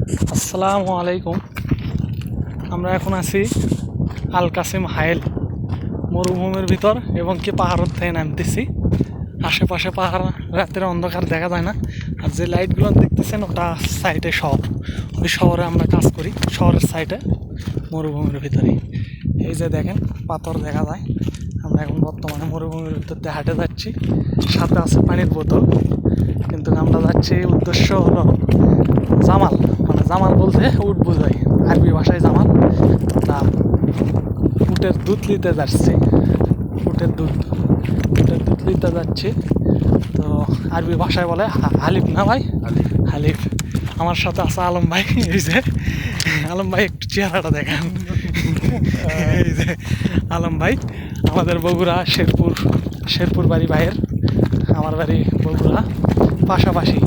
আসসালামু আলাইকুম। আমরা এখন আছি আল কাসিম হাইল মরুভূমির ভিতর এবং কি পাহাড়ের থেকে নামতেছি। আশেপাশে পাহাড়, রাতের অন্ধকার দেখা যায় না। আর যে লাইটগুলো দেখতেছেন ওটা সাইডে শহর, ওই শহরে আমরা কাজ করি, শহরের সাইডে মরুভূমির ভিতরে। এই যে দেখেন পাথর দেখা যায়। আমরা এখন বর্তমানে মরুভূমির ভিতর দিয়ে হাঁটে যাচ্ছি, সাথে আছে পানির বোতল। কিন্তু আমরা যাচ্ছি, উদ্দেশ্য হলো জামাল, মানে জামাল বলতে উট বোঝাই, আরবি ভাষায় জামাল। তা উটের দুধ নিতে যাচ্ছি, উটের দুধ নিতে যাচ্ছি। তো আরবি ভাষায় বলে হালিফ না ভাই, হালিফ। আমার সাথে আছে আলম ভাই। এই যে আলম ভাই, একটু চেহারাটা দেখান। এই যে আলম ভাই, আমাদের বগুড়া শেরপুর বাড়ি ভাইয়ের, আমার বাড়ি বগুড়া, পাশাপাশি।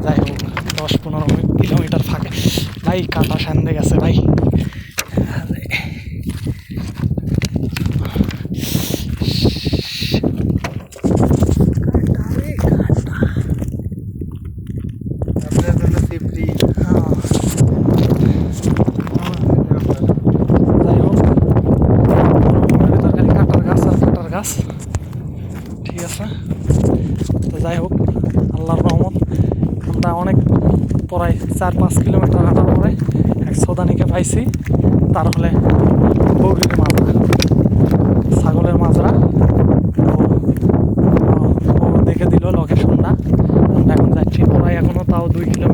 যাই হোক, 10-15 কিলোমিটার ফাঁকে ভাই কাটা সান্দে গেছে ভাই। যাই হোক, মরুভূমির ভিতর খালি কাটার গাছ আর কাটার গাছ, ঠিক আছে। তো যাই হোক, আল্লাহর রহমত, আমরা অনেক প্রায় 4-5 কিলোমিটার হাঁটার পরে এক সৌদানিকে পাইছি। তার হলে বৌরির মাজরা, ছাগলের মাজরা। ও দেখে দিল লোকেশনটা। আমরা এখন যাচ্ছি প্রায়, এখনও তাও 2 কিলোমিটার